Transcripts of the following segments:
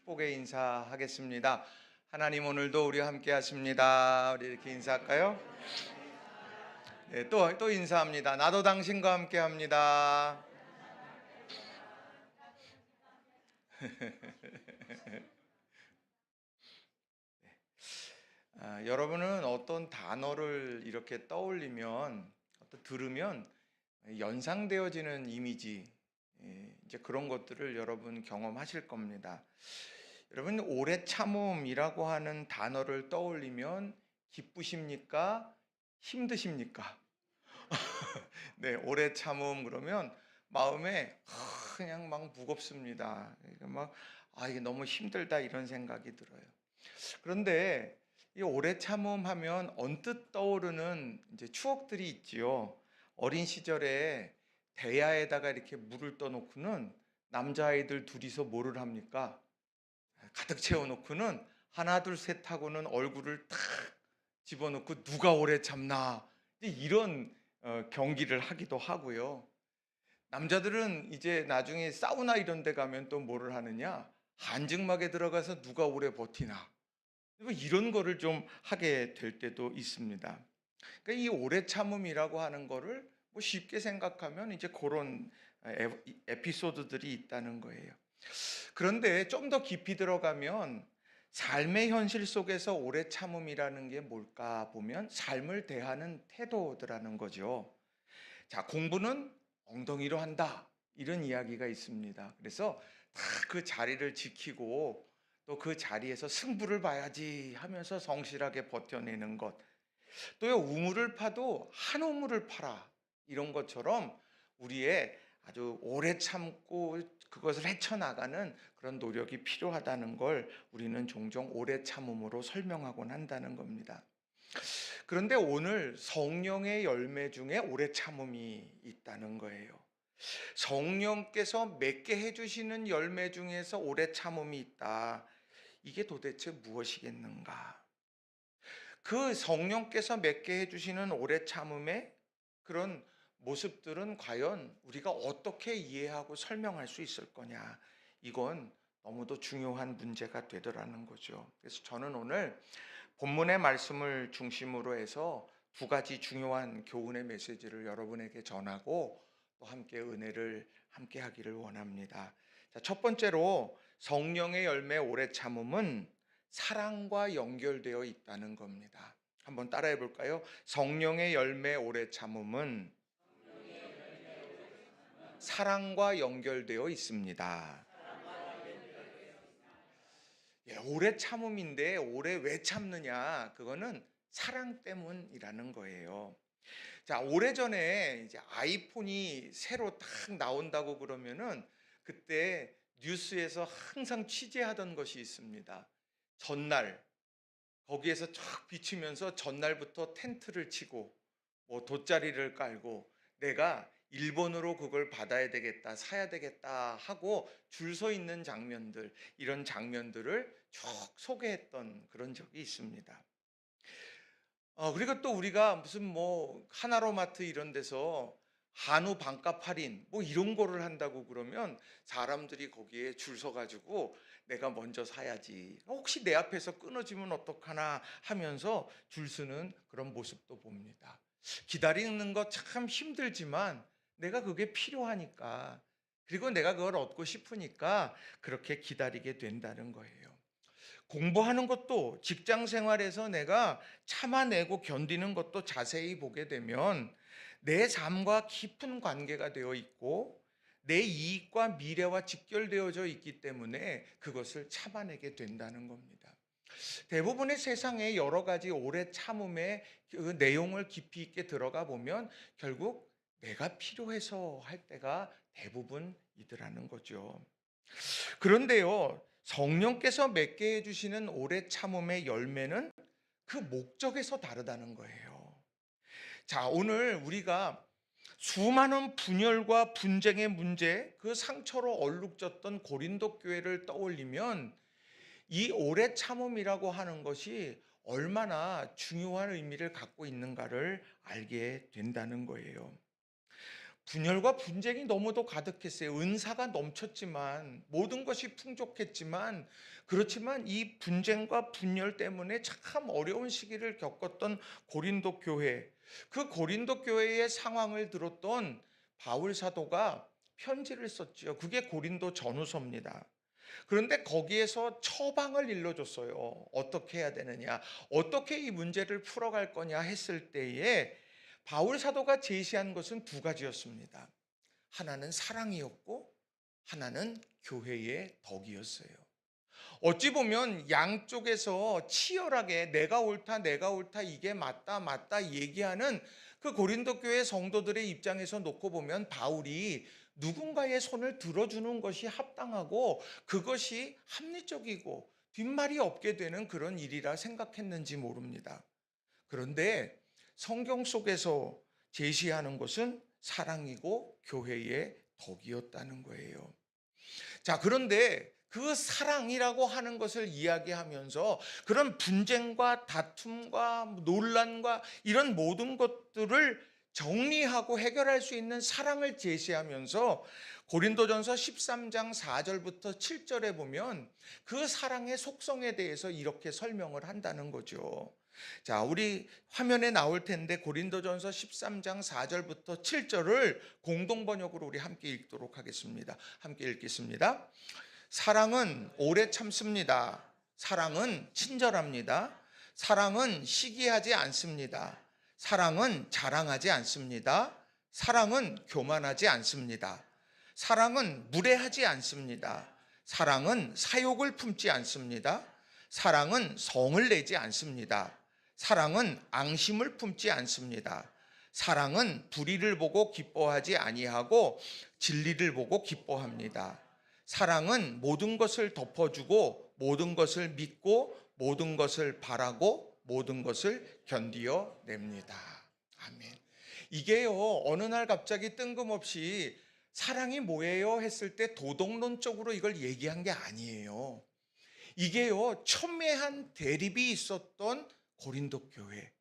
축복의 인사하겠습니다. 하나님 오늘도 우리와 함께 하십니다. 우리 이렇게 인사할까요? 네, 또 인사합니다. 나도 당신과 함께 합니다. 여러분은 어떤 단어를 이렇게 떠올리면, 들으면 연상되어지는 이미지, 이제 그런 것들을 여러분 경험하실 겁니다. 여러분, 오래 참음이라고 하는 단어를 떠올리면 기쁘십니까? 힘드십니까? 네, 오래 참음 그러면 마음에 그냥 막 무겁습니다. 이게 너무 힘들다 이런 생각이 들어요. 그런데 이 오래 참음하면 언뜻 떠오르는 이제 추억들이 있지요. 어린 시절에 대야에다가 이렇게 물을 떠놓고는 남자아이들 둘이서 뭐를 합니까? 가득 채워놓고는 하나 둘 셋 하고는 얼굴을 탁 집어넣고 누가 오래 참나 이런 경기를 하기도 하고요. 남자들은 이제 나중에 사우나 이런 데 가면 또 뭐를 하느냐, 한증막에 들어가서 누가 오래 버티나 뭐 이런 거를 좀 하게 될 때도 있습니다. 그러니까 이 오래 참음이라고 하는 거를 뭐 쉽게 생각하면 이제 그런 에피소드들이 있다는 거예요. 그런데 좀 더 깊이 들어가면 삶의 현실 속에서 오래 참음이라는 게 뭘까 보면 삶을 대하는 태도더라는 거죠. 자, 공부는 엉덩이로 한다. 이런 이야기가 있습니다. 그래서 다 그 자리를 지키고 또 그 자리에서 승부를 봐야지 하면서 성실하게 버텨내는 것. 또요, 우물을 파도 한 우물을 파라. 이런 것처럼 우리의 아주 오래 참고 그것을 헤쳐나가는 그런 노력이 필요하다는 걸 우리는 종종 오래 참음으로 설명하곤 한다는 겁니다. 그런데 오늘 성령의 열매 중에 오래 참음이 있다는 거예요. 성령께서 맺게 해주시는 열매 중에서 오래 참음이 있다. 이게 도대체 무엇이겠는가? 그 성령께서 맺게 해주시는 오래 참음의 그런 모습들은 과연 우리가 어떻게 이해하고 설명할 수 있을 거냐? 이건 너무도 중요한 문제가 되더라는 거죠. 그래서 저는 오늘 본문의 말씀을 중심으로 해서 두 가지 중요한 교훈의 메시지를 여러분에게 전하고 또 함께 은혜를 함께 하기를 원합니다. 자, 첫 번째로 성령의 열매 오래 참음은 사랑과 연결되어 있다는 겁니다. 한번 따라해 볼까요? 성령의 열매 오래 참음은 사랑과 연결되어 있습니다. 예, 오래 참음인데 오래 왜 참느냐? 그거는 사랑 때문이라는 거예요. 자, 오래전에 이제 아이폰이 새로 딱 나온다고 그러면은 그때 뉴스에서 항상 취재하던 것이 있습니다. 전날 거기에서 쫙 비추면서 전날부터 텐트를 치고 뭐 돗자리를 깔고 내가 일본으로 그걸 받아야 되겠다, 사야 되겠다 하고 줄 서 있는 장면들, 이런 장면들을 쭉 소개했던 그런 적이 있습니다. 그리고 또 우리가 무슨 뭐 하나로마트 이런 데서 한우 반값 할인 뭐 이런 거를 한다고 그러면 사람들이 거기에 줄 서 가지고 내가 먼저 사야지. 혹시 내 앞에서 끊어지면 어떡하나 하면서 줄 서는 그런 모습도 봅니다. 기다리는 거 참 힘들지만 내가 그게 필요하니까 그리고 내가 그걸 얻고 싶으니까 그렇게 기다리게 된다는 거예요. 공부하는 것도 직장 생활에서 내가 참아내고 견디는 것도 자세히 보게 되면 내 삶과 깊은 관계가 되어 있고 내 이익과 미래와 직결되어져 있기 때문에 그것을 참아내게 된다는 겁니다. 대부분의 세상에 여러 가지 오래 참음의 그 내용을 깊이 있게 들어가 보면 결국 내가 필요해서 할 때가 대부분이더라는 거죠. 그런데요, 성령께서 맺게 해주시는 오래 참음의 열매는 그 목적에서 다르다는 거예요. 자, 오늘 우리가 수많은 분열과 분쟁의 문제, 그 상처로 얼룩졌던 고린도 교회를 떠올리면 이 오래 참음이라고 하는 것이 얼마나 중요한 의미를 갖고 있는가를 알게 된다는 거예요. 분열과 분쟁이 너무도 가득했어요. 은사가 넘쳤지만 모든 것이 풍족했지만 그렇지만 이 분쟁과 분열 때문에 참 어려운 시기를 겪었던 고린도 교회. 그 고린도 교회의 상황을 들었던 바울 사도가 편지를 썼지요. 그게 고린도 전후서입니다. 그런데 거기에서 처방을 일러줬어요. 어떻게 해야 되느냐, 어떻게 이 문제를 풀어갈 거냐 했을 때에 바울 사도가 제시한 것은 두 가지였습니다. 하나는 사랑이었고 하나는 교회의 덕이었어요. 어찌 보면 양쪽에서 치열하게 내가 옳다, 이게 맞다, 맞다 얘기하는 그 고린도 교회 성도들의 입장에서 놓고 보면 바울이 누군가의 손을 들어주는 것이 합당하고 그것이 합리적이고 뒷말이 없게 되는 그런 일이라 생각했는지 모릅니다. 그런데 성경 속에서 제시하는 것은 사랑이고 교회의 덕이었다는 거예요. 자, 그런데 그 사랑이라고 하는 것을 이야기하면서 그런 분쟁과 다툼과 논란과 이런 모든 것들을 정리하고 해결할 수 있는 사랑을 제시하면서 고린도전서 13장 4절부터 7절에 보면 그 사랑의 속성에 대해서 이렇게 설명을 한다는 거죠. 자, 우리 화면에 나올 텐데 고린도전서 13장 4절부터 7절을 공동 번역으로 우리 함께 읽도록 하겠습니다. 함께 읽겠습니다. 사랑은 오래 참습니다. 사랑은 친절합니다. 사랑은 시기하지 않습니다. 사랑은 자랑하지 않습니다. 사랑은 교만하지 않습니다. 사랑은 무례하지 않습니다. 사랑은 사욕을 품지 않습니다. 사랑은 성을 내지 않습니다. 사랑은 앙심을 품지 않습니다. 사랑은 불의를 보고 기뻐하지 아니하고 진리를 보고 기뻐합니다. 사랑은 모든 것을 덮어주고 모든 것을 믿고 모든 것을 바라고 모든 것을 견디어 냅니다. 아멘. 이게요, 어느 날 갑자기 뜬금없이 사랑이 뭐예요 했을 때 도덕론적으로 이걸 얘기한 게 아니에요. 이게요, 첨예한 대립이 있었던 고린도 교회.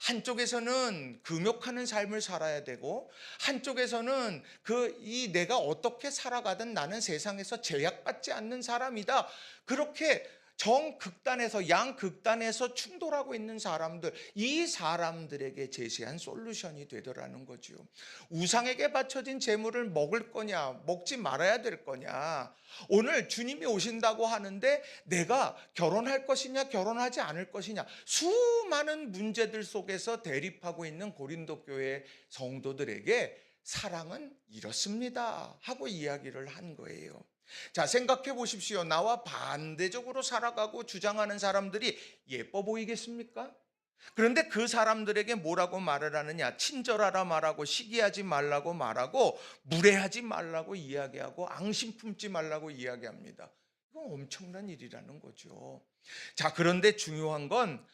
한쪽에서는 금욕하는 삶을 살아야 되고 한쪽에서는 이 내가 어떻게 살아가든 나는 세상에서 제약받지 않는 사람이다. 그렇게 정극단에서 양극단에서 충돌하고 있는 사람들, 이 사람들에게 제시한 솔루션이 되더라는 거죠. 우상에게 바쳐진 재물을 먹을 거냐, 먹지 말아야 될 거냐. 오늘 주님이 오신다고 하는데 내가 결혼할 것이냐, 결혼하지 않을 것이냐. 수많은 문제들 속에서 대립하고 있는 고린도 교회 성도들에게 사랑은 이렇습니다 하고 이야기를 한 거예요. 자, 생각해 보십시오. 나와 반대적으로 살아가고 주장하는 사람들이 예뻐 보이겠습니까? 그런데 그 사람들에게 뭐라고 말을 하느냐? 친절하라 말하고 시기하지 말라고 말하고 무례하지 말라고 이야기하고 앙심 품지 말라고 이야기합니다. 이건 엄청난 일이라는 거죠. 자, 그런데 중요한 건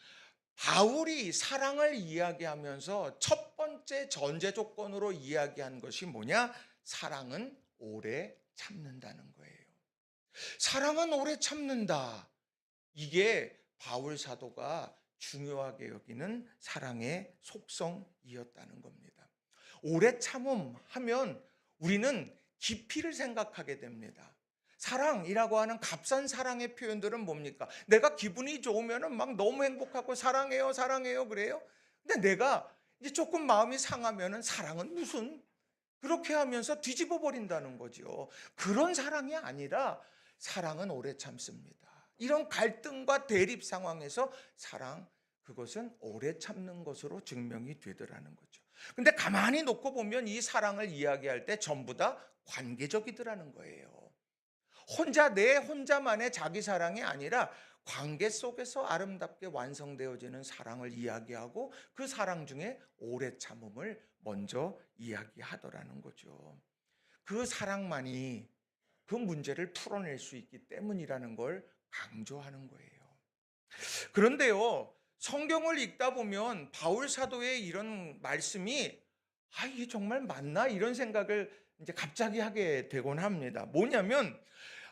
바울이 사랑을 이야기하면서 첫 번째 전제 조건으로 이야기한 것이 뭐냐? 사랑은 오래 참는다는 거예요. 사랑은 오래 참는다. 이게 바울 사도가 중요하게 여기는 사랑의 속성이었다는 겁니다. 오래 참음 하면 우리는 깊이를 생각하게 됩니다. 사랑이라고 하는 값싼 사랑의 표현들은 뭡니까? 내가 기분이 좋으면 막 너무 행복하고 사랑해요, 사랑해요 그래요. 근데 내가 이제 조금 마음이 상하면 사랑은 무슨 그렇게 하면서 뒤집어 버린다는 거죠. 그런 사랑이 아니라 사랑은 오래 참습니다. 이런 갈등과 대립 상황에서 그것은 오래 참는 것으로 증명이 되더라는 거죠. 근데 가만히 놓고 보면 이 사랑을 이야기할 때 전부 다 관계적이더라는 거예요. 내 혼자만의 자기 사랑이 아니라 관계 속에서 아름답게 완성되어지는 사랑을 이야기하고 그 사랑 중에 오래 참음을 먼저 이야기하더라는 거죠. 그 사랑만이 그 문제를 풀어낼 수 있기 때문이라는 걸 강조하는 거예요. 그런데요, 성경을 읽다 보면 바울 사도의 이런 말씀이 이게 정말 맞나? 이런 생각을 이제 갑자기 하게 되곤 합니다. 뭐냐면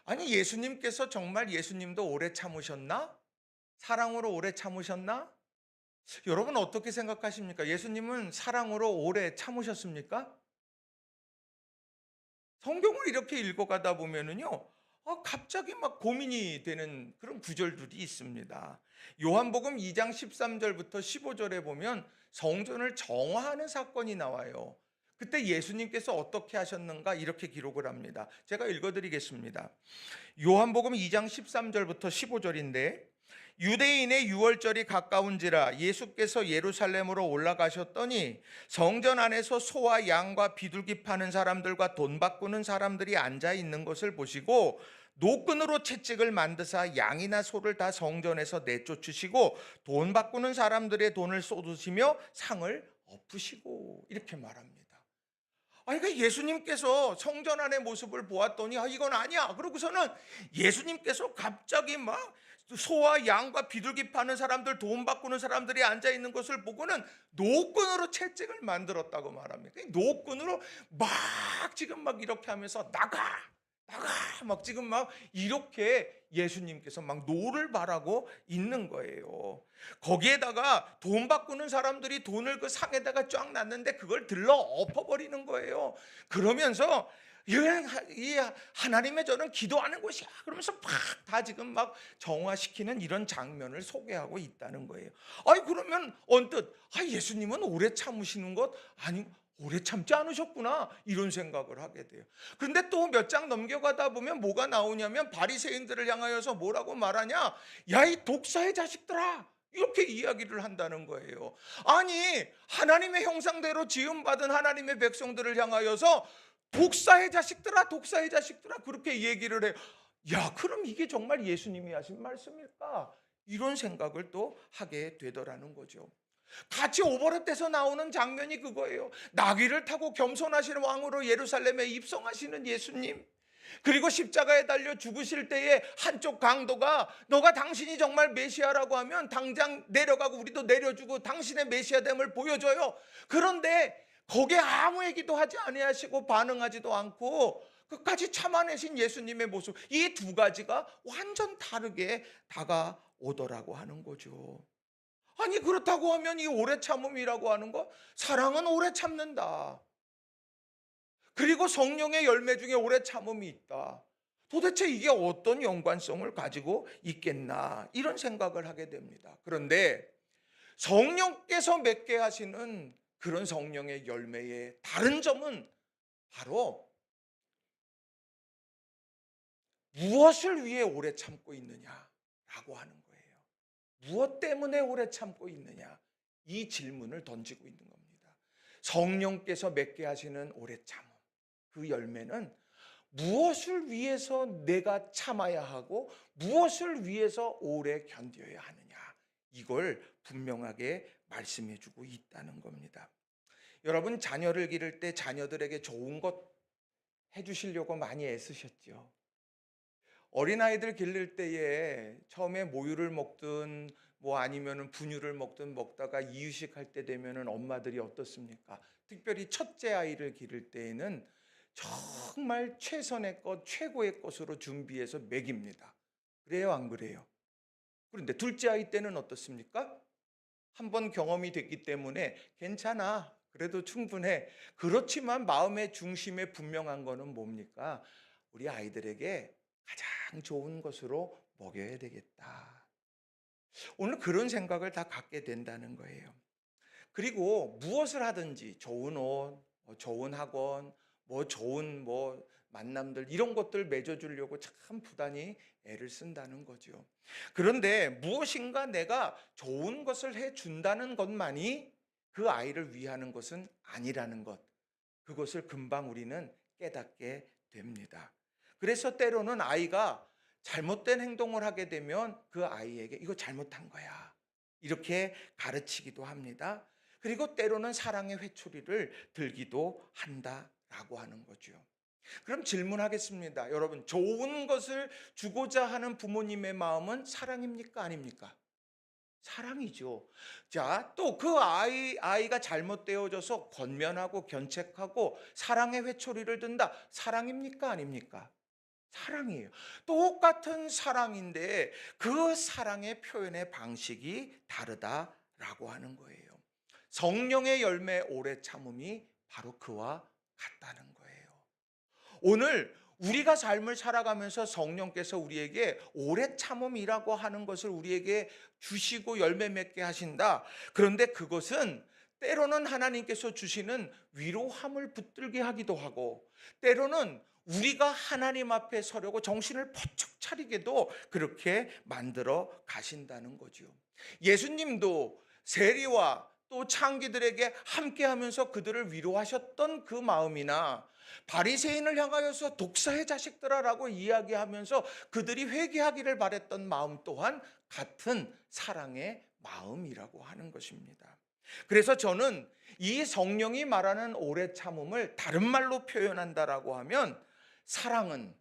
아니 예수님께서 정말 예수님도 오래 참으셨나? 사랑으로 오래 참으셨나? 여러분 어떻게 생각하십니까? 예수님은 사랑으로 오래 참으셨습니까? 성경을 이렇게 읽어가다 보면은요, 갑자기 막 고민이 되는 그런 구절들이 있습니다. 요한복음 2장 13절부터 15절에 보면 성전을 정화하는 사건이 나와요. 그때 예수님께서 어떻게 하셨는가 이렇게 기록을 합니다. 제가 읽어드리겠습니다. 요한복음 2장 13절부터 15절인데, 유대인의 유월절이 가까운지라 예수께서 예루살렘으로 올라가셨더니 성전 안에서 소와 양과 비둘기 파는 사람들과 돈 바꾸는 사람들이 앉아 있는 것을 보시고 노끈으로 채찍을 만드사 양이나 소를 다 성전에서 내쫓으시고 돈 바꾸는 사람들의 돈을 쏟으시며 상을 엎으시고, 이렇게 말합니다. 그러니까 예수님께서 성전 안의 모습을 보았더니 이건 아니야. 그러고서는 예수님께서 갑자기 막 소와 양과 비둘기 파는 사람들, 돈 바꾸는 사람들이 앉아 있는 것을 보고는 노끈으로 채찍을 만들었다고 말합니다. 노끈으로 막 지금 막 이렇게 하면서 나가 막 지금 막 이렇게 예수님께서 막 노를 바라고 있는 거예요. 거기에다가 돈 바꾸는 사람들이 돈을 그 상에다가 쫙 놨는데 그걸 들러 엎어버리는 거예요. 그러면서 이 하나님의 저는 기도하는 곳이야, 그러면서 막 다 지금 막 정화시키는 이런 장면을 소개하고 있다는 거예요. 그러면 언뜻 예수님은 오래 참으시는 것 아니, 오래 참지 않으셨구나, 이런 생각을 하게 돼요. 그런데 또 몇 장 넘겨가다 보면 뭐가 나오냐면 바리새인들을 향하여서 뭐라고 말하냐, 야 이 독사의 자식들아, 이렇게 이야기를 한다는 거예요. 아니, 하나님의 형상대로 지음받은 하나님의 백성들을 향하여서 독사의 자식들아, 독사의 자식들아, 그렇게 얘기를 해요. 야, 그럼 이게 정말 예수님이 하신 말씀일까? 이런 생각을 또 하게 되더라는 거죠. 같이 오버랩돼서 나오는 장면이 그거예요. 나귀를 타고 겸손하신 왕으로 예루살렘에 입성하시는 예수님, 그리고 십자가에 달려 죽으실 때에 한쪽 강도가 너가 당신이 정말 메시아라고 하면 당장 내려가고 우리도 내려주고 당신의 메시아됨을 보여줘요. 그런데 거기에 아무 얘기도 하지 아니하시고 반응하지도 않고 끝까지 참아내신 예수님의 모습, 이 두 가지가 완전 다르게 다가오더라고 하는 거죠. 아니, 그렇다고 하면 이 오래 참음이라고 하는 거, 사랑은 오래 참는다, 그리고 성령의 열매 중에 오래 참음이 있다, 도대체 이게 어떤 연관성을 가지고 있겠나, 이런 생각을 하게 됩니다. 그런데 성령께서 맺게 하시는 그런 성령의 열매의 다른 점은 바로 무엇을 위해 오래 참고 있느냐라고 하는 거예요. 무엇 때문에 오래 참고 있느냐, 이 질문을 던지고 있는 겁니다. 성령께서 맺게 하시는 오래 참음, 그 열매는 무엇을 위해서 내가 참아야 하고 무엇을 위해서 오래 견뎌야 하느냐, 이걸 분명하게 말씀해 주고 있다는 겁니다. 여러분, 자녀를 기를 때 자녀들에게 좋은 것 해주시려고 많이 애쓰셨죠. 어린아이들 기를 때에 처음에 모유를 먹든 뭐 아니면은 분유를 먹든 먹다가 이유식 할 때 되면은 엄마들이 어떻습니까? 특별히 첫째 아이를 기를 때에는 정말 최선의 것, 최고의 것으로 준비해서 먹입니다. 그래요, 안 그래요? 그런데 둘째 아이 때는 어떻습니까? 한번 경험이 됐기 때문에 괜찮아, 그래도 충분해. 그렇지만 마음의 중심에 분명한 거는 뭡니까? 우리 아이들에게 가장 좋은 것으로 먹여야 되겠다. 오늘 그런 생각을 다 갖게 된다는 거예요. 그리고 무엇을 하든지 좋은 옷, 좋은 학원, 좋은 만남들, 이런 것들 맺어주려고 참 부단히 애를 쓴다는 거죠. 그런데 무엇인가 내가 좋은 것을 해준다는 것만이 그 아이를 위하는 것은 아니라는 것, 그것을 금방 우리는 깨닫게 됩니다. 그래서 때로는 아이가 잘못된 행동을 하게 되면 그 아이에게 이거 잘못한 거야, 이렇게 가르치기도 합니다. 그리고 때로는 사랑의 회초리를 들기도 한다라고 하는 거죠. 그럼 질문하겠습니다. 여러분, 좋은 것을 주고자 하는 부모님의 마음은 사랑입니까, 아닙니까? 사랑이죠. 자, 또 그 아이가 잘못되어져서 권면하고 견책하고 사랑의 회초리를 든다, 사랑입니까, 아닙니까? 사랑이에요. 똑같은 사랑인데 그 사랑의 표현의 방식이 다르다라고 하는 거예요. 성령의 열매 오래 참음이 바로 그와 같다는 거예요. 오늘 우리가 삶을 살아가면서 성령께서 우리에게 오래 참음이라고 하는 것을 우리에게 주시고 열매 맺게 하신다. 그런데 그것은 때로는 하나님께서 주시는 위로함을 붙들게 하기도 하고, 때로는 우리가 하나님 앞에 서려고 정신을 번쩍 차리게도 그렇게 만들어 가신다는 거죠. 예수님도 세리와 또 창기들에게 함께하면서 그들을 위로하셨던 그 마음이나, 바리새인을 향하여서 독사의 자식들아라고 이야기하면서 그들이 회개하기를 바랬던 마음 또한 같은 사랑의 마음이라고 하는 것입니다. 그래서 저는 이 성령이 말하는 오래 참음을 다른 말로 표현한다라고 하면, 사랑은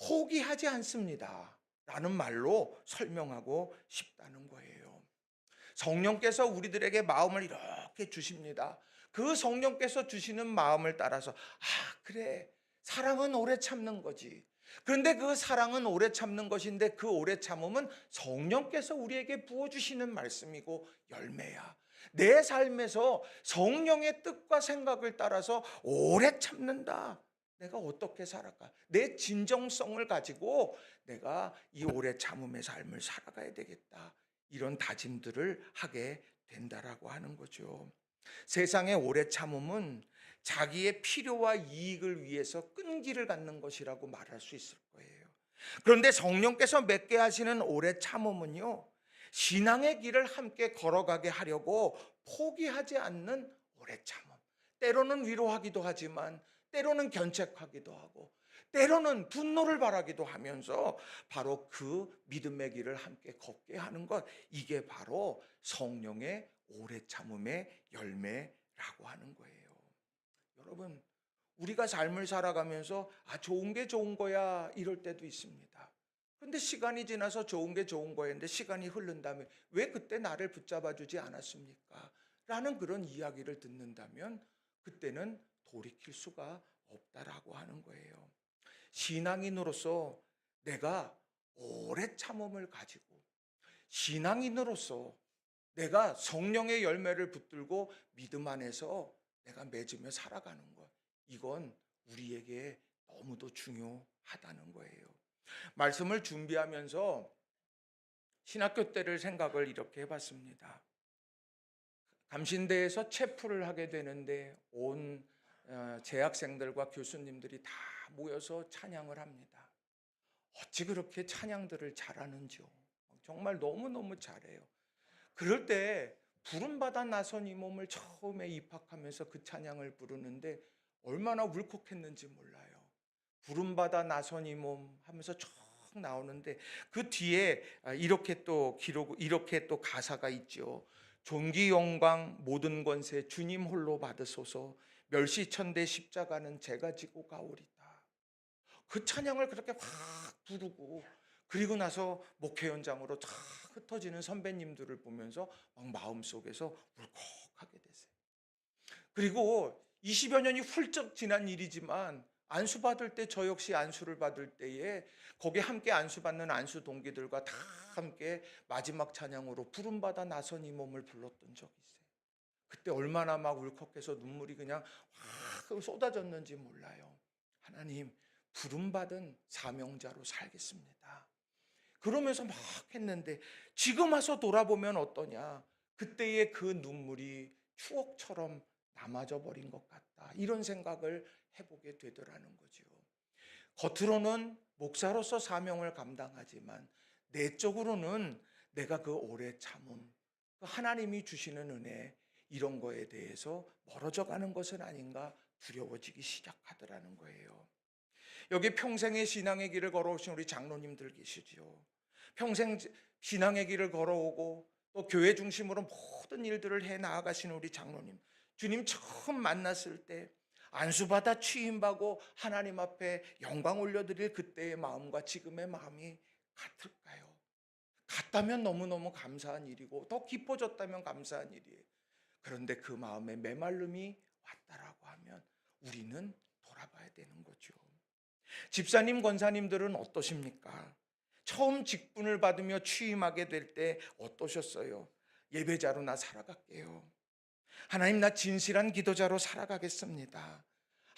포기하지 않습니다 라는 말로 설명하고 싶다는 거예요. 성령께서 우리들에게 마음을 이렇게 주십니다. 그 성령께서 주시는 마음을 따라서, 그래, 사랑은 오래 참는 거지. 그런데 그 사랑은 오래 참는 것인데, 그 오래 참음은 성령께서 우리에게 부어주시는 말씀이고 열매야. 내 삶에서 성령의 뜻과 생각을 따라서 오래 참는다. 내가 어떻게 살아가? 내 진정성을 가지고 내가 이 오래 참음의 삶을 살아가야 되겠다. 이런 다짐들을 하게 된다라고 하는 거죠. 세상의 오래 참음은 자기의 필요와 이익을 위해서 끈기를 갖는 것이라고 말할 수 있을 거예요. 그런데 성령께서 맺게 하시는 오래 참음은요, 신앙의 길을 함께 걸어가게 하려고 포기하지 않는 오래 참음. 때로는 위로하기도 하지만 때로는 견책하기도 하고 때로는 분노를 바라기도 하면서 바로 그 믿음의 길을 함께 걷게 하는 것, 이게 바로 성령의 오래 참음의 열매라고 하는 거예요. 여러분, 우리가 삶을 살아가면서 좋은 게 좋은 거야 이럴 때도 있습니다. 그런데 시간이 지나서 좋은 게 좋은 거였는데 시간이 흐른 다음에 왜 그때 나를 붙잡아 주지 않았습니까? 라는 그런 이야기를 듣는다면 그때는 돌이킬 수가 없다라고 하는 거예요. 신앙인으로서 내가 오래 참음을 가지고, 신앙인으로서 내가 성령의 열매를 붙들고 믿음 안에서 내가 맺으며 살아가는 것, 이건 우리에게 너무도 중요하다는 거예요. 말씀을 준비하면서 신학교 때를 생각을 이렇게 해봤습니다. 감신대에서 체프를 하게 되는데 온 재학생들과 교수님들이 다 모여서 찬양을 합니다. 어찌 그렇게 찬양들을 잘하는지요. 정말 너무너무 잘해요. 그럴 때 부름받아 나선 이 몸을 처음에 입학하면서 그 찬양을 부르는데 얼마나 울컥했는지 몰라요. 부름받아 나선 이 몸 하면서 쭉 나오는데 그 뒤에 이렇게 또 가사가 있죠. 존귀 영광 모든 권세 주님 홀로 받으소서, 멸시천대 십자가는 제가 지고 가오리다. 그 찬양을 그렇게 확 부르고 그리고 나서 목회 현장으로 쫙 흩어지는 선배님들을 보면서 막 마음속에서 울컥하게 됐어요. 그리고 20여 년이 훌쩍 지난 일이지만 안수 받을 때, 저 역시 안수를 받을 때에 거기에 함께 안수 받는 안수 동기들과 다 함께 마지막 찬양으로 부름받아 나선 이 몸을 불렀던 적이 있어요. 그때 얼마나 막 울컥해서 눈물이 그냥 확 쏟아졌는지 몰라요. 하나님, 부름받은 사명자로 살겠습니다. 그러면서 막 했는데 지금 와서 돌아보면 어떠냐? 그때의 그 눈물이 추억처럼 남아져 버린 것 같다. 이런 생각을 해보게 되더라는 거죠. 겉으로는 목사로서 사명을 감당하지만 내적으로는 내가 그 오래 참음, 그 하나님이 주시는 은혜, 이런 거에 대해서 멀어져 가는 것은 아닌가 두려워지기 시작하더라는 거예요. 여기 평생의 신앙의 길을 걸어오신 우리 장로님들 계시죠. 평생 신앙의 길을 걸어오고 또 교회 중심으로 모든 일들을 해 나아가시는 우리 장로님, 주님 처음 만났을 때 안수받아 취임받고 하나님 앞에 영광 올려드릴 그때의 마음과 지금의 마음이 같을까요? 같다면 너무너무 감사한 일이고 더 깊어졌다면 감사한 일이에요. 그런데 그 마음에 메말름이 왔다라고 하면 우리는 돌아봐야 되는 거죠. 집사님, 권사님들은 어떠십니까? 처음 직분을 받으며 취임하게 될 때 어떠셨어요? 예배자로 나 살아갈게요. 하나님, 나 진실한 기도자로 살아가겠습니다.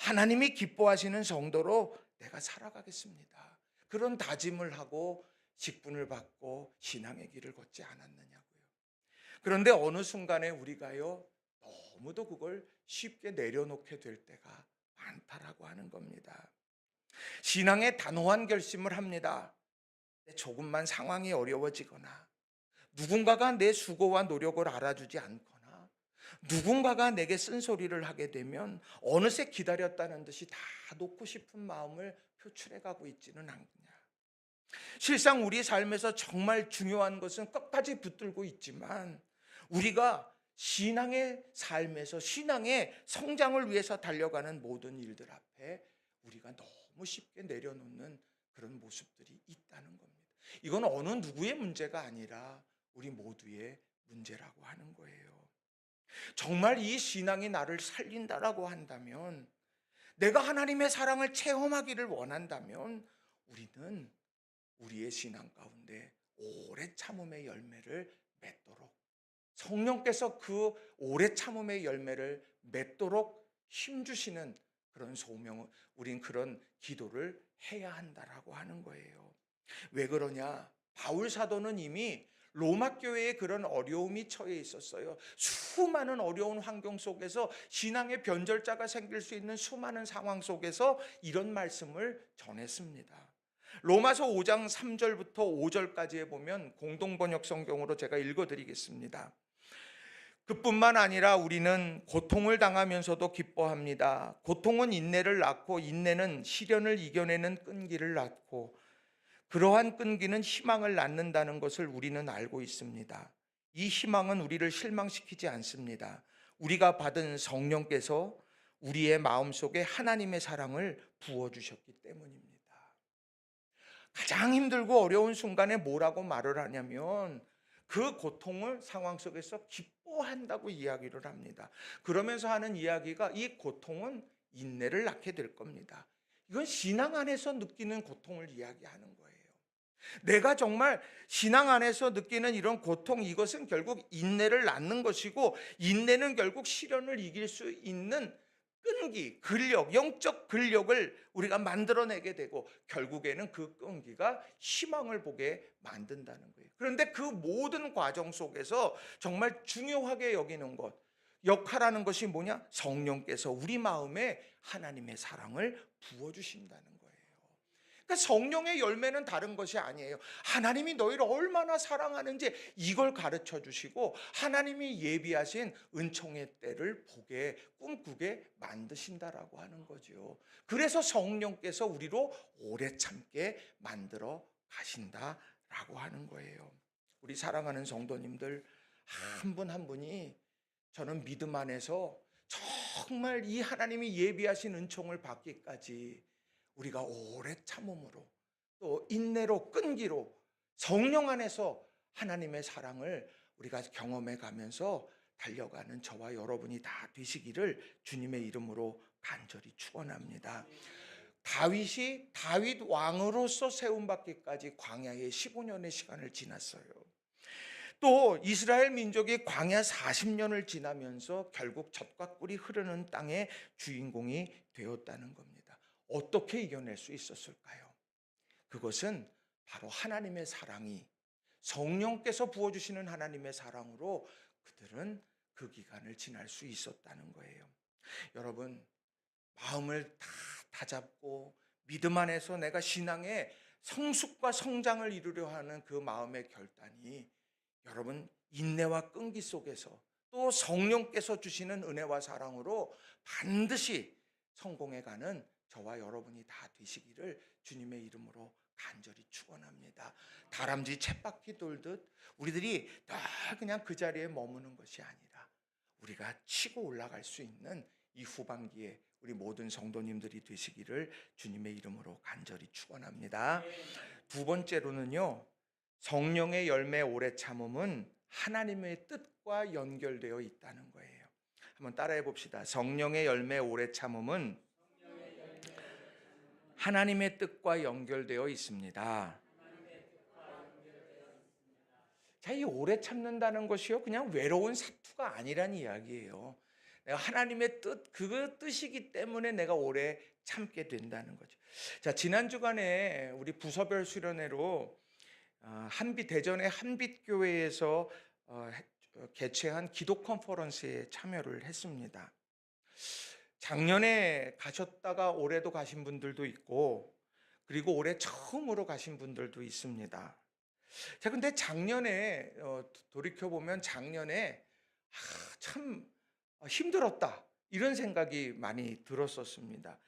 하나님이 기뻐하시는 성도로 내가 살아가겠습니다. 그런 다짐을 하고 직분을 받고 신앙의 길을 걷지 않았느냐고요. 그런데 어느 순간에 우리가요, 너무도 그걸 쉽게 내려놓게 될 때가 많다라고 하는 겁니다. 신앙의 단호한 결심을 합니다. 조금만 상황이 어려워지거나 누군가가 내 수고와 노력을 알아주지 않거나 누군가가 내게 쓴소리를 하게 되면 어느새 기다렸다는 듯이 다 놓고 싶은 마음을 표출해 가고 있지는 않느냐. 실상 우리 삶에서 정말 중요한 것은 끝까지 붙들고 있지만 우리가 신앙의 삶에서 신앙의 성장을 위해서 달려가는 모든 일들 앞에 우리가 너무 쉽게 내려놓는 그런 모습들이 있다는 겁니다. 이건 어느 누구의 문제가 아니라 우리 모두의 문제라고 하는 거예요. 정말 이 신앙이 나를 살린다라고 한다면, 내가 하나님의 사랑을 체험하기를 원한다면 우리는 우리의 신앙 가운데 오래 참음의 열매를 맺도록, 성령께서 그 오래 참음의 열매를 맺도록 힘주시는 그런 소명을, 우린 그런 기도를 해야 한다라고 하는 거예요. 왜 그러냐? 바울 사도는 이미 로마 교회에 그런 어려움이 처해 있었어요. 수많은 어려운 환경 속에서 신앙의 변절자가 생길 수 있는 수많은 상황 속에서 이런 말씀을 전했습니다. 로마서 5장 3절부터 5절까지에 보면 공동번역 성경으로 제가 읽어드리겠습니다. 그뿐만 아니라 우리는 고통을 당하면서도 기뻐합니다. 고통은 인내를 낳고 인내는 시련을 이겨내는 끈기를 낳고 그러한 끈기는 희망을 낳는다는 것을 우리는 알고 있습니다. 이 희망은 우리를 실망시키지 않습니다. 우리가 받은 성령께서 우리의 마음속에 하나님의 사랑을 부어주셨기 때문입니다. 가장 힘들고 어려운 순간에 뭐라고 말을 하냐면 그 고통을 상황 속에서 기뻐한다고 이야기를 합니다. 그러면서 하는 이야기가 이 고통은 인내를 낳게 될 겁니다. 이건 신앙 안에서 느끼는 고통을 이야기하는 거예요. 내가 정말 신앙 안에서 느끼는 이런 고통, 이것은 결국 인내를 낳는 것이고 인내는 결국 시련을 이길 수 있는 끈기, 근력, 영적 근력을 우리가 만들어내게 되고 결국에는 그 끈기가 희망을 보게 만든다는 거예요. 그런데 그 모든 과정 속에서 정말 중요하게 여기는 것, 역할하는 것이 뭐냐? 성령께서 우리 마음에 하나님의 사랑을 부어주신다는 거예요. 그러니까 성령의 열매는 다른 것이 아니에요. 하나님이 너희를 얼마나 사랑하는지 이걸 가르쳐 주시고 하나님이 예비하신 은총의 때를 보게, 꿈꾸게 만드신다라고 하는 거죠. 그래서 성령께서 우리로 오래 참게 만들어 가신다라고 하는 거예요. 우리 사랑하는 성도님들 한 분 한 분이 저는 믿음 안에서 정말 이 하나님이 예비하신 은총을 받기까지 우리가 오래 참음으로 또 인내로 끈기로 성령 안에서 하나님의 사랑을 우리가 경험해 가면서 달려가는 저와 여러분이 다 되시기를 주님의 이름으로 간절히 축원합니다. 다윗이 다윗 왕으로서 세움받기까지 광야에 15년의 시간을 지났어요. 또 이스라엘 민족이 광야 40년을 지나면서 결국 젖과 꿀이 흐르는 땅의 주인공이 되었다는 겁니다. 어떻게 이겨낼 수 있었을까요? 그것은 바로 하나님의 사랑이, 성령께서 부어주시는 하나님의 사랑으로 그들은 그 기간을 지날 수 있었다는 거예요. 여러분, 마음을 다 다잡고 믿음 안에서 내가 신앙의 성숙과 성장을 이루려 하는 그 마음의 결단이 여러분 인내와 끈기 속에서 또 성령께서 주시는 은혜와 사랑으로 반드시 성공해가는 저와 여러분이 다 되시기를 주님의 이름으로 간절히 축원합니다. 다람쥐 쳇바퀴 돌듯 우리들이 늘 그냥 그 자리에 머무는 것이 아니라 우리가 치고 올라갈 수 있는 이 후반기에 우리 모든 성도님들이 되시기를 주님의 이름으로 간절히 축원합니다. 두 번째로는요, 성령의 열매 오래 참음은 하나님의 뜻과 연결되어 있다는 거예요. 한번 따라해 봅시다. 성령의 열매 오래 참음은 하나님의 뜻과 연결되어 있습니다. 자, 이 오래 참는다는 것이요, 그냥 외로운 사투가 아니란 이야기예요. 내가 하나님의 뜻, 그 뜻이기 때문에 내가 오래 참게 된다는 거죠. 자, 지난 주간에 우리 부서별 수련회로 대전의 한빛교회에서 개최한 기도 컨퍼런스에 참여를 했습니다. 작년에 가셨다가 올해도 가신 분들도 있고, 그리고 올해 처음으로 가신 분들도 있습니다. 자, 근데 작년에 돌이켜 보면 작년에 참 힘들었다, 이런 생각이 많이 들었었습니다.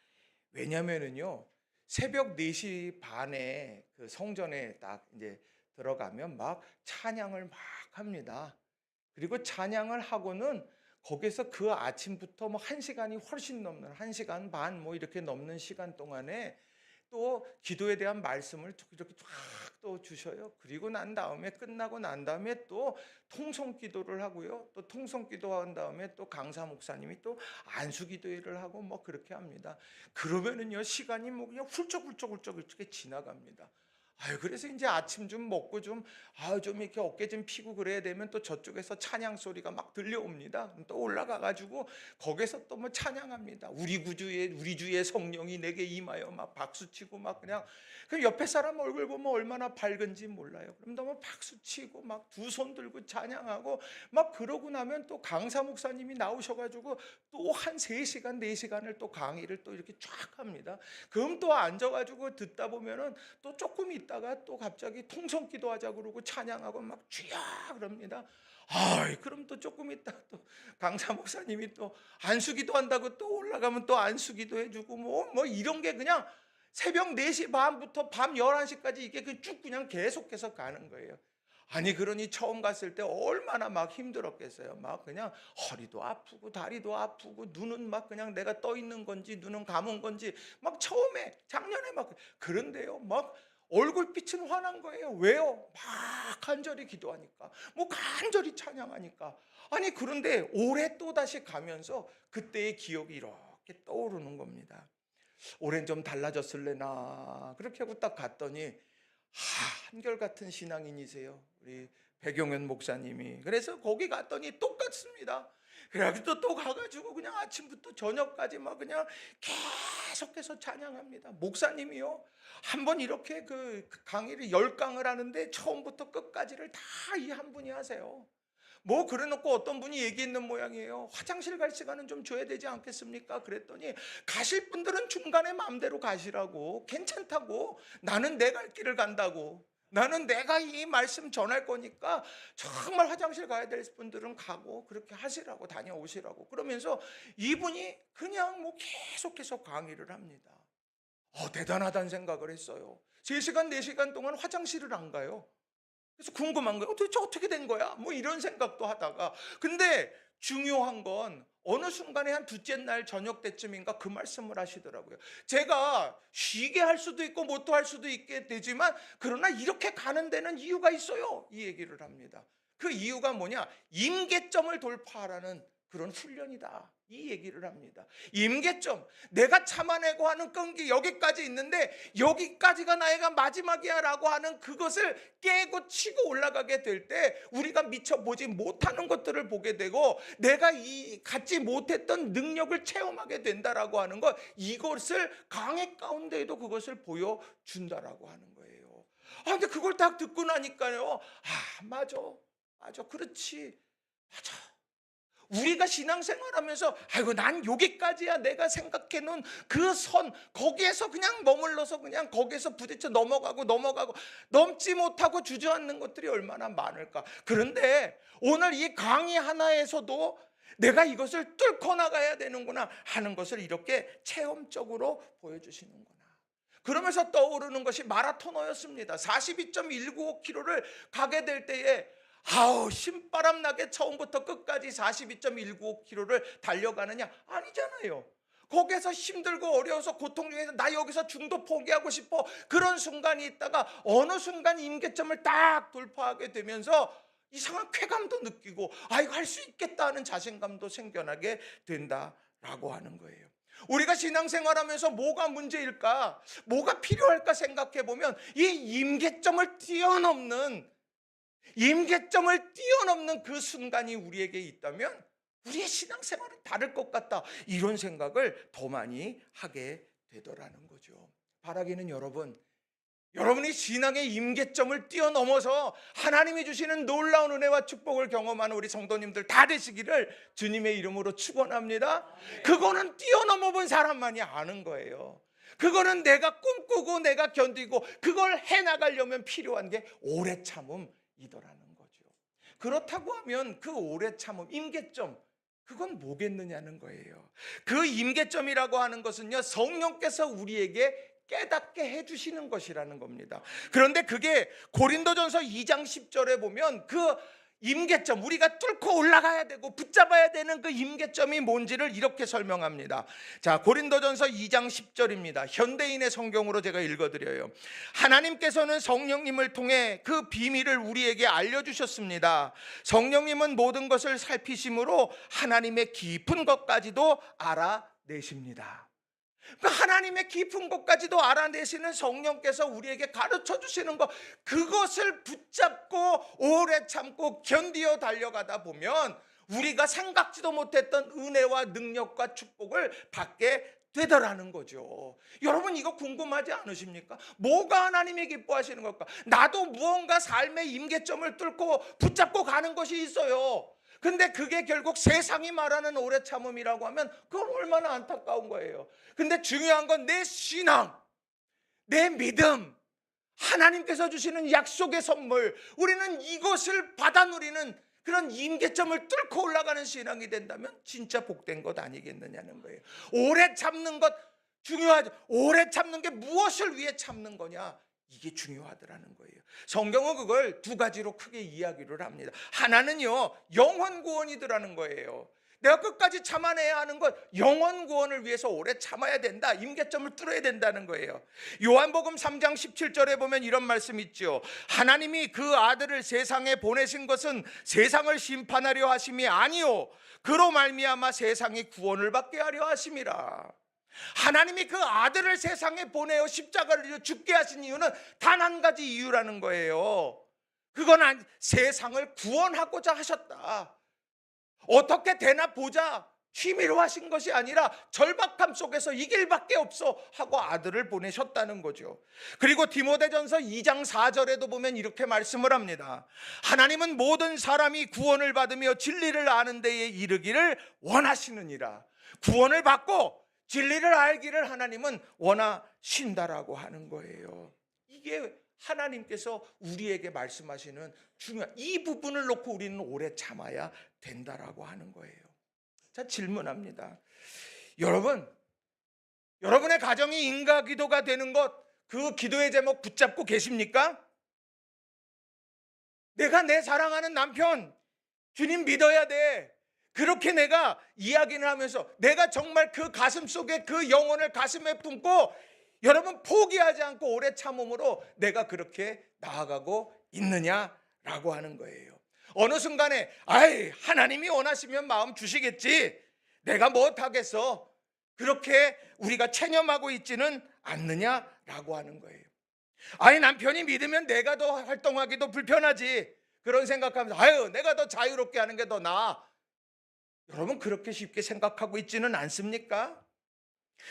왜냐면은요, 새벽 4시 반에 그 성전에 딱 이제 들어가면 막 찬양을 막 합니다. 그리고 찬양을 하고는 거기서 그 아침부터 뭐 1시간이 훨씬 넘는, 1시간 반 뭐 이렇게 넘는 시간 동안에 또 기도에 대한 말씀을 이렇게 쫙 또 주셔요. 그리고 난 다음에, 끝나고 난 다음에 또 통성 기도를 하고요. 또 통성 기도한 다음에 또 강사 목사님이 또 안수 기도회를 하고 뭐 그렇게 합니다. 그러면은요, 시간이 뭐 그냥 훌쩍훌쩍 이렇게 지나갑니다. 그래서 이제 아침 좀 먹고 좀 이렇게 어깨 좀 피고 그래야 되면 또 저쪽에서 찬양 소리가 막 들려옵니다. 또 올라가 가지고 거기서 또 뭐 찬양합니다. 우리 주의 성령이 내게 임하여, 막 박수치고 막 그냥, 그 옆에 사람 얼굴 보면 얼마나 밝은지 몰라요. 그럼 너무 박수치고 막 두 손 들고 찬양하고 막 그러고 나면 또 강사 목사님이 나오셔 가지고 또 한 3시간 4시간을 또 강의를 또 이렇게 쫙 합니다. 그럼 또 앉아 가지고 듣다 보면은 또 조금 있다가 또 갑자기 통성 기도하자 그러고 찬양하고 막 주여 그럽니다. 그럼 또 조금 있다 또 강사 목사님이 또 안수 기도한다고 또 올라가면 또 안수 기도해 주고 뭐 이런 게 그냥 새벽 4시 반부터 밤 11시까지 이게 쭉 그냥 계속해서 가는 거예요. 그러니 처음 갔을 때 얼마나 막 힘들었겠어요. 막 그냥 허리도 아프고 다리도 아프고, 눈은 막 그냥 내가 떠 있는 건지 눈은 감은 건지, 막 처음에 작년에 막 그런데요, 막 얼굴빛은 환한 거예요. 왜요? 막 간절히 기도하니까, 뭐 간절히 찬양하니까. 그런데 올해 또 다시 가면서 그때의 기억이 이렇게 떠오르는 겁니다. 올해는 좀 달라졌을래나, 그렇게 하고 딱 갔더니 한결같은 신앙인이세요, 우리 백용현 목사님이. 그래서 거기 갔더니 똑같습니다. 그래가지고 또 가가지고 그냥 아침부터 저녁까지 막 그냥 계속해서 찬양합니다. 목사님이요, 한번 이렇게 그 강의를 10강을 하는데 처음부터 끝까지를 다 이 한 분이 하세요. 뭐 그래놓고 어떤 분이 얘기했는 모양이에요. 화장실 갈 시간은 좀 줘야 되지 않겠습니까? 그랬더니 가실 분들은 중간에 마음대로 가시라고, 괜찮다고, 나는 내 갈 길을 간다고, 나는 내가 이 말씀 전할 거니까 정말 화장실 가야 될 분들은 가고 그렇게 하시라고, 다녀오시라고, 그러면서 이분이 그냥 뭐 계속해서 강의를 합니다. 대단하다는 생각을 했어요. 3시간 4시간 동안 화장실을 안 가요. 그래서 궁금한 거예요. 도대체 어떻게 된 거야? 뭐 이런 생각도 하다가, 근데 중요한 건 어느 순간에 한 둘째 날 저녁 때쯤인가 그 말씀을 하시더라고요. 제가 쉬게 할 수도 있고 못도 할 수도 있게 되지만, 그러나 이렇게 가는 데는 이유가 있어요, 이 얘기를 합니다. 그 이유가 뭐냐? 임계점을 돌파하라는 그런 훈련이다, 이 얘기를 합니다. 임계점, 내가 참아내고 하는 끈기 여기까지 있는데 여기까지가 나의 마지막이야 라고 하는 그것을 깨고 치고 올라가게 될 때 우리가 미처 보지 못하는 것들을 보게 되고, 내가 갖지 못했던 능력을 체험하게 된다라고 하는 것, 이것을 강해 가운데에도 그것을 보여준다라고 하는 거예요. 근데 그걸 딱 듣고 나니까요, 맞아, 그렇지, 맞아. 우리가 신앙생활하면서 난 여기까지야, 내가 생각해 놓은 그 선, 거기에서 그냥 머물러서 그냥 거기에서 부딪혀 넘어가고 넘지 못하고 주저앉는 것들이 얼마나 많을까. 그런데 오늘 이 강의 하나에서도 내가 이것을 뚫고 나가야 되는구나 하는 것을 이렇게 체험적으로 보여주시는구나. 그러면서 떠오르는 것이 마라토너였습니다. 42.195km를 가게 될 때에 신바람 나게 처음부터 끝까지 42.195km를 달려가느냐? 아니잖아요. 거기에서 힘들고 어려워서 고통 중에서 나 여기서 중도 포기하고 싶어, 그런 순간이 있다가 어느 순간 임계점을 딱 돌파하게 되면서 이상한 쾌감도 느끼고 이거 할 수 있겠다 하는 자신감도 생겨나게 된다라고 하는 거예요. 우리가 신앙생활하면서 뭐가 문제일까, 뭐가 필요할까 생각해 보면 이 임계점을 뛰어넘는 그 순간이 우리에게 있다면 우리의 신앙생활은 다를 것 같다. 이런 생각을 더 많이 하게 되더라는 거죠. 바라기는 여러분이 신앙의 임계점을 뛰어넘어서 하나님이 주시는 놀라운 은혜와 축복을 경험하는 우리 성도님들 다 되시기를 주님의 이름으로 축원합니다. 그거는 뛰어넘어 본 사람만이 아는 거예요. 그거는 내가 꿈꾸고 내가 견디고 그걸 해나가려면 필요한 게 오래 참음이더라는 거죠. 그렇다고 하면 그 오래 참음, 임계점, 그건 뭐겠느냐는 거예요. 그 임계점이라고 하는 것은요, 성령께서 우리에게 깨닫게 해주시는 것이라는 겁니다. 그런데 그게 고린도전서 2장 10절에 보면 그 임계점, 우리가 뚫고 올라가야 되고 붙잡아야 되는 그 임계점이 뭔지를 이렇게 설명합니다. 자, 고린도전서 2장 10절입니다. 현대인의 성경으로 제가 읽어드려요. 하나님께서는 성령님을 통해 그 비밀을 우리에게 알려주셨습니다. 성령님은 모든 것을 살피심으로 하나님의 깊은 것까지도 알아내십니다. 그 하나님의 깊은 것까지도 알아내시는 성령께서 우리에게 가르쳐 주시는 것, 그것을 붙잡고 오래 참고 견디어 달려가다 보면 우리가 생각지도 못했던 은혜와 능력과 축복을 받게 되더라는 거죠. 여러분, 이거 궁금하지 않으십니까? 뭐가 하나님이 기뻐하시는 걸까? 나도 무언가 삶의 임계점을 뚫고 붙잡고 가는 것이 있어요. 근데 그게 결국 세상이 말하는 오래 참음이라고 하면 그건 얼마나 안타까운 거예요. 근데 중요한 건 내 신앙, 내 믿음, 하나님께서 주시는 약속의 선물, 우리는 이것을 받아 누리는 그런 임계점을 뚫고 올라가는 신앙이 된다면 진짜 복된 것 아니겠느냐는 거예요. 오래 참는 것 중요하죠. 오래 참는 게 무엇을 위해 참는 거냐, 이게 중요하더라는 거예요. 성경은 그걸 두 가지로 크게 이야기를 합니다. 하나는요, 영혼 구원이더라는 거예요. 내가 끝까지 참아내야 하는 것, 영혼 구원을 위해서 오래 참아야 된다. 임계점을 뚫어야 된다는 거예요. 요한복음 3장 17절에 보면 이런 말씀이 있죠. 하나님이 그 아들을 세상에 보내신 것은 세상을 심판하려 하심이 아니요 그로 말미암아 세상이 구원을 받게 하려 하심이라. 하나님이 그 아들을 세상에 보내어 십자가를 죽게 하신 이유는 단 한 가지 이유라는 거예요. 그건 세상을 구원하고자 하셨다. 어떻게 되나 보자 취미로 하신 것이 아니라 절박함 속에서 이 길밖에 없어 하고 아들을 보내셨다는 거죠. 그리고 디모데전서 2장 4절에도 보면 이렇게 말씀을 합니다. 하나님은 모든 사람이 구원을 받으며 진리를 아는 데에 이르기를 원하시느니라. 구원을 받고 진리를 알기를 하나님은 원하신다라고 하는 거예요. 이게 하나님께서 우리에게 말씀하시는 중요한 이 부분을 놓고 우리는 오래 참아야 된다라고 하는 거예요. 자, 질문합니다. 여러분의 가정이 인가 기도가 되는 것, 그 기도의 제목 붙잡고 계십니까? 내가 내 사랑하는 남편 주님 믿어야 돼. 그렇게 내가 이야기를 하면서 내가 정말 그 가슴 속에 그 영혼을 가슴에 품고 여러분 포기하지 않고 오래 참음으로 내가 그렇게 나아가고 있느냐라고 하는 거예요. 어느 순간에 하나님이 원하시면 마음 주시겠지, 내가 못하겠어, 그렇게 우리가 체념하고 있지는 않느냐라고 하는 거예요. 남편이 믿으면 내가 더 활동하기도 불편하지, 그런 생각하면서 내가 더 자유롭게 하는 게 더 나아. 여러분, 그렇게 쉽게 생각하고 있지는 않습니까?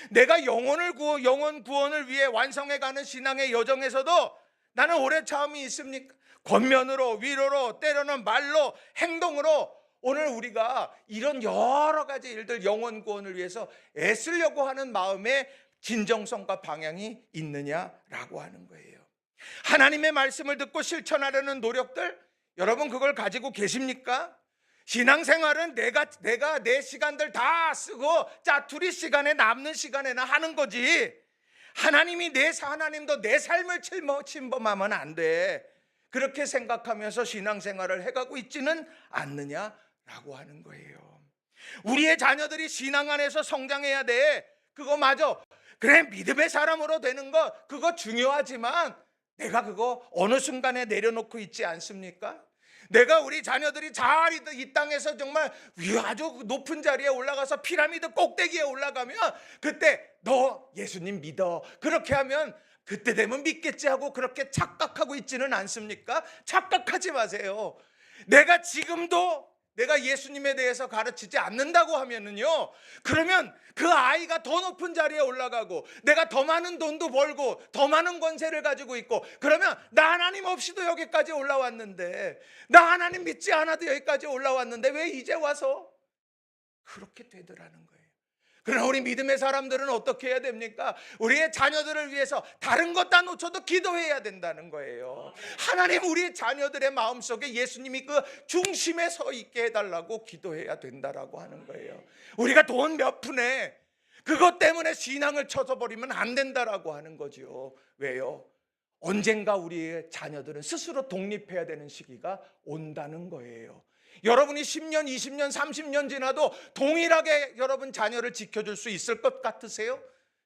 내가 영혼 구원을 위해 완성해가는 신앙의 여정에서도 나는 오래 참음이 있습니까? 권면으로, 위로로, 때로는 말로, 행동으로 오늘 우리가 이런 여러 가지 일들, 영혼 구원을 위해서 애쓰려고 하는 마음의 진정성과 방향이 있느냐라고 하는 거예요. 하나님의 말씀을 듣고 실천하려는 노력들, 여러분 그걸 가지고 계십니까? 신앙생활은 내가 내 시간들 다 쓰고 짜투리 시간에 남는 시간에나 하는 거지, 하나님도 내 삶을 침범하면 안 돼, 그렇게 생각하면서 신앙생활을 해가고 있지는 않느냐라고 하는 거예요. 우리의 자녀들이 신앙 안에서 성장해야 돼, 그거 맞아. 그래, 믿음의 사람으로 되는 거 그거 중요하지만 내가 그거 어느 순간에 내려놓고 있지 않습니까? 내가 우리 자녀들이 잘 이 땅에서 정말 아주 높은 자리에 올라가서 피라미드 꼭대기에 올라가면 그때 너 예수님 믿어, 그렇게 하면 그때 되면 믿겠지 하고 그렇게 착각하고 있지는 않습니까? 착각하지 마세요. 내가 지금도 내가 예수님에 대해서 가르치지 않는다고 하면은요, 그러면 그 아이가 더 높은 자리에 올라가고 내가 더 많은 돈도 벌고 더 많은 권세를 가지고 있고, 그러면 나 하나님 없이도 여기까지 올라왔는데, 나 하나님 믿지 않아도 여기까지 올라왔는데 왜 이제 와서 그렇게 되더라는 거예요. 그러나 우리 믿음의 사람들은 어떻게 해야 됩니까? 우리의 자녀들을 위해서 다른 것 다 놓쳐도 기도해야 된다는 거예요. 하나님, 우리의 자녀들의 마음속에 예수님이 그 중심에 서 있게 해달라고 기도해야 된다라고 하는 거예요. 우리가 돈 몇 푼에 그것 때문에 신앙을 쳐서버리면 안 된다라고 하는 거죠. 왜요? 언젠가 우리의 자녀들은 스스로 독립해야 되는 시기가 온다는 거예요. 여러분이 10년, 20년, 30년 지나도 동일하게 여러분 자녀를 지켜줄 수 있을 것 같으세요?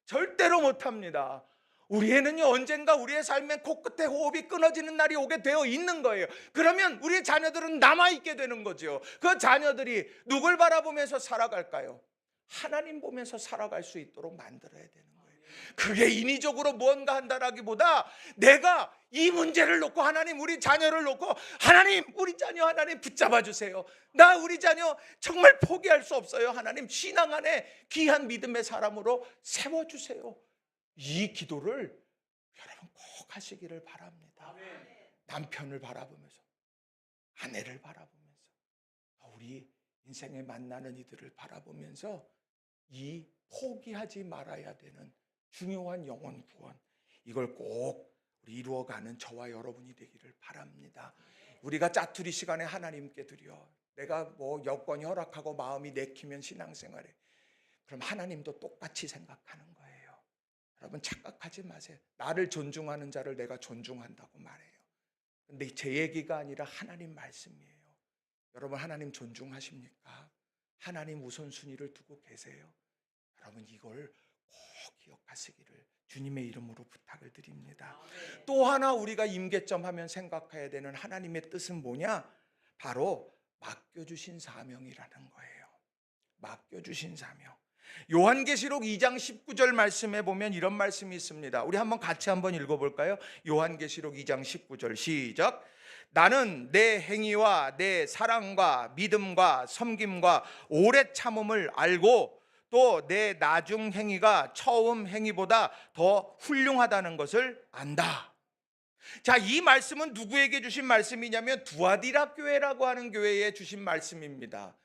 절대로 못합니다. 우리에는요, 언젠가 우리의 삶의 코끝에 호흡이 끊어지는 날이 오게 되어 있는 거예요. 그러면 우리의 자녀들은 남아있게 되는 거죠. 그 자녀들이 누굴 바라보면서 살아갈까요? 하나님 보면서 살아갈 수 있도록 만들어야 되는 거예요. 그게 인위적으로 무언가 한다라기보다 내가 이 문제를 놓고 하나님, 우리 자녀를 놓고 하나님, 우리 자녀 하나님 붙잡아 주세요. 나 우리 자녀 정말 포기할 수 없어요. 하나님, 신앙 안에 귀한 믿음의 사람으로 세워주세요. 이 기도를 여러분 꼭 하시기를 바랍니다. 남편을 바라보면서, 아내를 바라보면서, 우리 인생에 만나는 이들을 바라보면서 이 포기하지 말아야 되는 중요한 영혼 구원, 이걸 꼭 우리 이루어가는 저와 여러분이 되기를 바랍니다. 우리가 짜투리 시간에 하나님께 드려, 내가 뭐 여건이 허락하고 마음이 내키면 신앙생활에, 그럼 하나님도 똑같이 생각하는 거예요. 여러분 착각하지 마세요. 나를 존중하는 자를 내가 존중한다고 말해요. 근데 제 얘기가 아니라 하나님 말씀이에요. 여러분 하나님 존중하십니까? 하나님 우선순위를 두고 계세요? 여러분 이걸 꼭 기억하시기를 주님의 이름으로 부탁을 드립니다. 또 하나 우리가 임계점 하면 생각해야 되는 하나님의 뜻은 뭐냐? 바로 맡겨주신 사명이라는 거예요. 맡겨주신 사명. 요한계시록 2장 19절 말씀에 보면 이런 말씀이 있습니다. 우리 한번 같이 한번 읽어볼까요? 요한계시록 2장 19절 시작. 나는 내 행위와 내 사랑과 믿음과 섬김과 오래 참음을 알고 또 내 나중 행위가 처음 행위보다 더 훌륭하다는 것을 안다. 자, 이 말씀은 누구에게 주신 말씀이냐면 두아디라 교회라고 하는 교회에 주신 말씀입니다.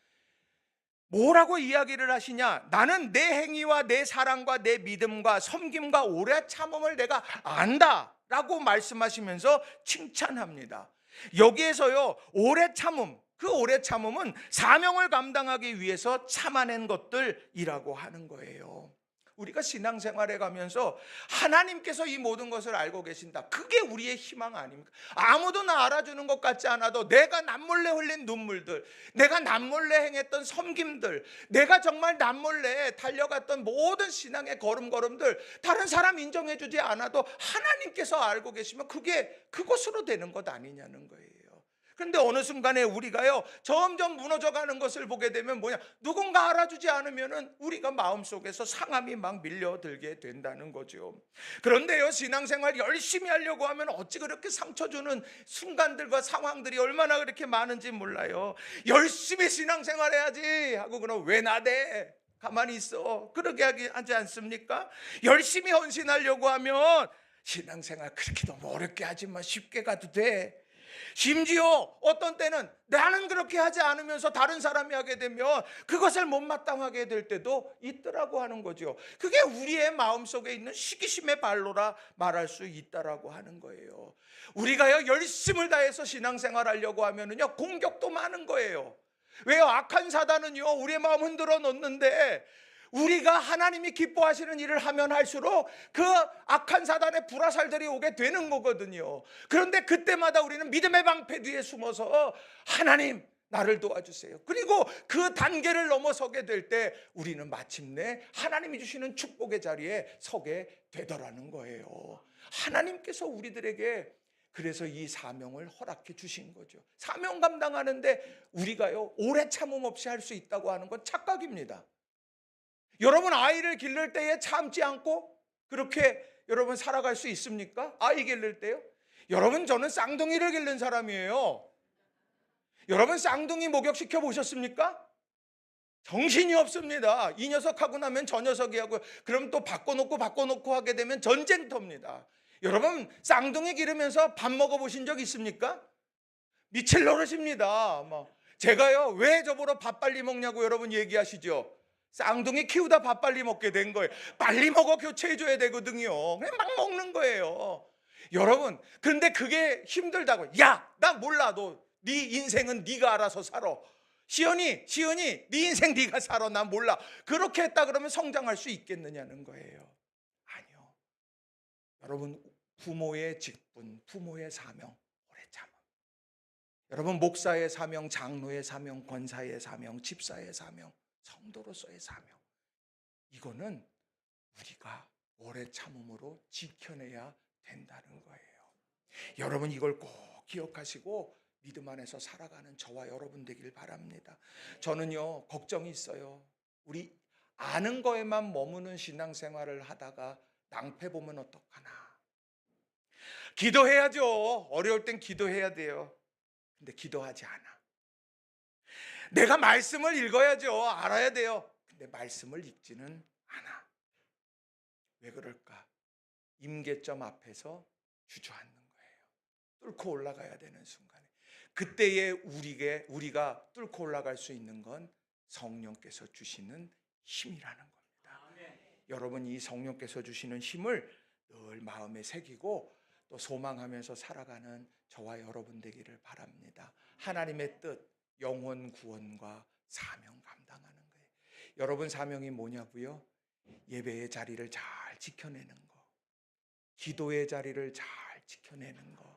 뭐라고 이야기를 하시냐? 나는 내 행위와 내 사랑과 내 믿음과 섬김과 오래 참음을 내가 안다 라고 말씀하시면서 칭찬합니다. 여기에서요, 오래 참음, 그 오래 참음은 사명을 감당하기 위해서 참아낸 것들이라고 하는 거예요. 우리가 신앙생활에 가면서 하나님께서 이 모든 것을 알고 계신다, 그게 우리의 희망 아닙니까? 아무도 나 알아주는 것 같지 않아도 내가 남몰래 흘린 눈물들, 내가 남몰래 행했던 섬김들, 내가 정말 남몰래 달려갔던 모든 신앙의 걸음걸음들 다른 사람 인정해주지 않아도 하나님께서 알고 계시면 그게 그것으로 되는 것 아니냐는 거예요. 그런데 어느 순간에 우리가요, 점점 무너져가는 것을 보게 되면 뭐냐? 누군가 알아주지 않으면은 우리가 마음속에서 상함이 막 밀려들게 된다는 거죠. 그런데요, 신앙생활 열심히 하려고 하면 어찌 그렇게 상처 주는 순간들과 상황들이 얼마나 그렇게 많은지 몰라요. 열심히 신앙생활 해야지 하고, 그럼 왜 나대? 가만히 있어. 그러게 하지 않습니까? 열심히 헌신하려고 하면 신앙생활 그렇게 너무 어렵게 하지만 쉽게 가도 돼. 심지어 어떤 때는 나는 그렇게 하지 않으면서 다른 사람이 하게 되면 그것을 못마땅하게 될 때도 있더라고 하는 거죠. 그게 우리의 마음속에 있는 시기심의 발로라 말할 수 있다라고 하는 거예요. 우리가요, 열심을 다해서 신앙생활 하려고 하면은요, 공격도 많은 거예요. 왜요? 악한 사단은요, 우리의 마음 흔들어 놓는데, 우리가 하나님이 기뻐하시는 일을 하면 할수록 그 악한 사단의 불화살들이 오게 되는 거거든요. 그런데 그때마다 우리는 믿음의 방패 뒤에 숨어서 하나님 나를 도와주세요. 그리고 그 단계를 넘어서게 될 때 우리는 마침내 하나님이 주시는 축복의 자리에 서게 되더라는 거예요. 하나님께서 우리들에게 그래서 이 사명을 허락해 주신 거죠. 사명 감당하는데 우리가요, 오래 참음 없이 할 수 있다고 하는 건 착각입니다. 여러분 아이를 기를 때에 참지 않고 그렇게 여러분 살아갈 수 있습니까? 아이 기를 때요? 여러분 저는 쌍둥이를 기른 사람이에요. 여러분 쌍둥이 목욕시켜 보셨습니까? 정신이 없습니다. 이 녀석 하고 나면 저 녀석이 하고, 그럼 또 바꿔놓고 하게 되면 전쟁터입니다. 여러분 쌍둥이 기르면서 밥 먹어보신 적 있습니까? 미칠 노릇입니다. 제가요, 왜 저보러 밥 빨리 먹냐고 여러분 얘기하시죠. 쌍둥이 키우다 밥 빨리 먹게 된 거예요. 빨리 먹어 교체해줘야 되거든요. 그냥 막 먹는 거예요. 여러분, 그런데 그게 힘들다고. 야, 나 몰라. 네 인생은 네가 알아서 살아. 시연이 네 인생 네가 살아. 난 몰라. 그렇게 했다 그러면 성장할 수 있겠느냐는 거예요. 아니요. 여러분, 부모의 직분, 부모의 사명, 오래 참음. 여러분, 목사의 사명, 장로의 사명, 권사의 사명, 집사의 사명, 성도로서의 사명, 이거는 우리가 오래 참음으로 지켜내야 된다는 거예요. 여러분 이걸 꼭 기억하시고 믿음 안에서 살아가는 저와 여러분 되길 바랍니다. 저는요, 걱정이 있어요. 우리 아는 거에만 머무는 신앙생활을 하다가 낭패 보면 어떡하나. 기도해야죠. 어려울 땐 기도해야 돼요. 근데 기도하지 않아. 내가 말씀을 읽어야죠. 알아야 돼요. 근데 말씀을 읽지는 않아. 왜 그럴까? 임계점 앞에서 주저앉는 거예요. 뚫고 올라가야 되는 순간에. 그때에 우리가 뚫고 올라갈 수 있는 건 성령께서 주시는 힘이라는 겁니다. 여러분 이 성령께서 주시는 힘을 늘 마음에 새기고 또 소망하면서 살아가는 저와 여러분 되기를 바랍니다. 하나님의 뜻, 영혼 구원과 사명 감당하는 거예요. 여러분 사명이 뭐냐고요? 예배의 자리를 잘 지켜내는 거, 기도의 자리를 잘 지켜내는 거,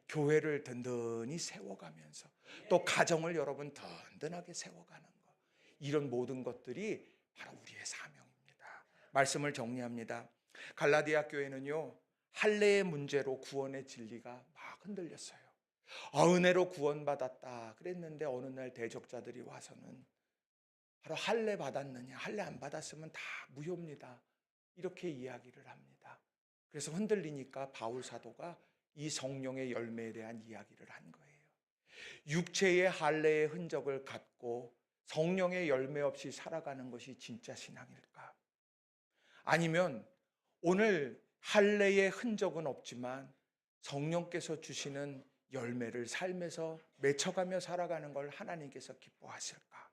교회를 든든히 세워가면서 또 가정을 여러분 든든하게 세워가는 거, 이런 모든 것들이 바로 우리의 사명입니다. 말씀을 정리합니다. 갈라디아 교회는요, 할례의 문제로 구원의 진리가 막 흔들렸어요. 은혜로 구원받았다 그랬는데 어느 날 대적자들이 와서는 바로 할례 받았느냐, 할례 안 받았으면 다 무효입니다, 이렇게 이야기를 합니다. 그래서 흔들리니까 바울 사도가 이 성령의 열매에 대한 이야기를 한 거예요. 육체의 할례의 흔적을 갖고 성령의 열매 없이 살아가는 것이 진짜 신앙일까? 아니면 오늘 할례의 흔적은 없지만 성령께서 주시는 열매를 삶에서 맺혀가며 살아가는 걸 하나님께서 기뻐하실까?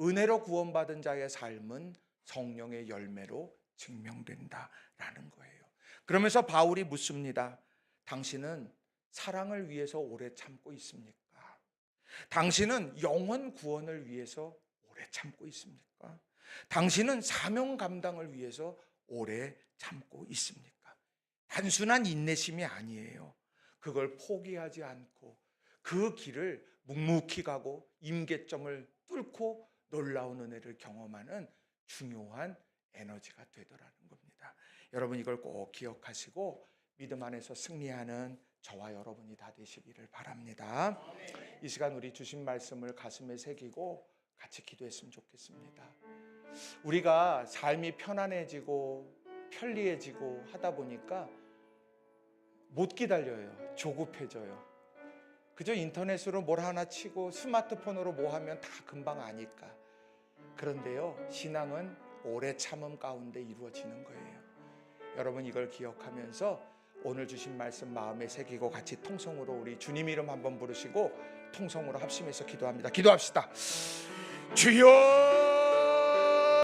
은혜로 구원받은 자의 삶은 성령의 열매로 증명된다라는 거예요. 그러면서 바울이 묻습니다. 당신은 사랑을 위해서 오래 참고 있습니까? 당신은 영혼 구원을 위해서 오래 참고 있습니까? 당신은 사명 감당을 위해서 오래 참고 있습니까? 단순한 인내심이 아니에요. 그걸 포기하지 않고 그 길을 묵묵히 가고 임계점을 뚫고 놀라운 은혜를 경험하는 중요한 에너지가 되더라는 겁니다. 여러분 이걸 꼭 기억하시고 믿음 안에서 승리하는 저와 여러분이 다 되시기를 바랍니다. 이 시간 우리 주신 말씀을 가슴에 새기고 같이 기도했으면 좋겠습니다. 우리가 삶이 편안해지고 편리해지고 하다 보니까 못 기다려요. 조급해져요. 그저 인터넷으로 뭘 하나 치고 스마트폰으로 뭐 하면 다 금방 아니까. 그런데요, 신앙은 오래 참음 가운데 이루어지는 거예요. 여러분 이걸 기억하면서 오늘 주신 말씀 마음에 새기고 같이 통성으로 우리 주님 이름 한번 부르시고 통성으로 합심해서 기도합니다. 기도합시다. 주여